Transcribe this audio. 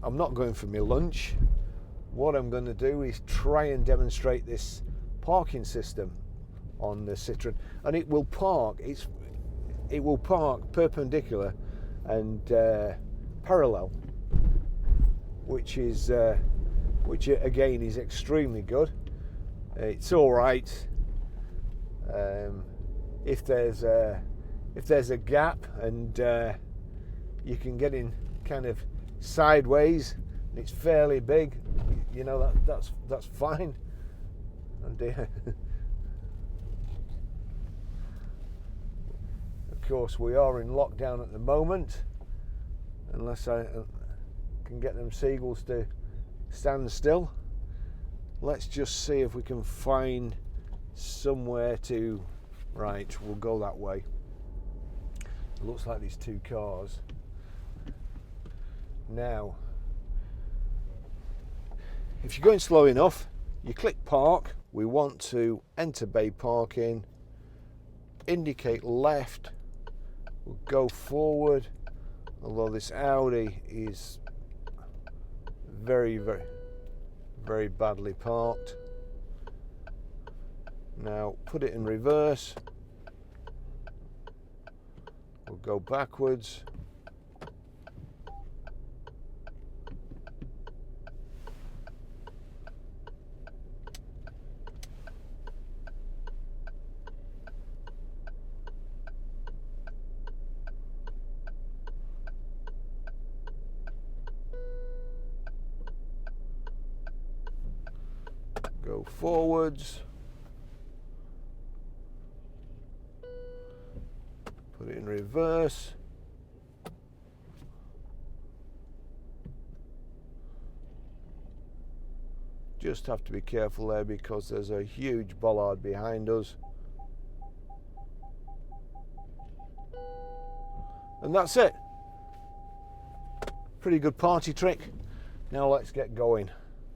I'm not going for my lunch. What I'm going to do is try and demonstrate this parking system on the Citroen, and it will park. It will park perpendicular and parallel, which again is extremely good. It's all right if there's a gap and you can get in kind of sideways and it's fairly big, you know, that's fine. And of course we are in lockdown at the moment, unless I can get them seagulls to stand still. Let's just see if we can find somewhere to... Right, we'll go that way. It looks like there's two cars. Now, if you're going slow enough, you click park. We want to enter bay parking, indicate left, we'll go forward, although this Audi is very, very, very badly parked. Now put it in reverse, we'll go backwards, go forwards, put it in reverse, just have to be careful there because there's a huge bollard behind us. And that's it. Pretty good party trick. Now let's get going.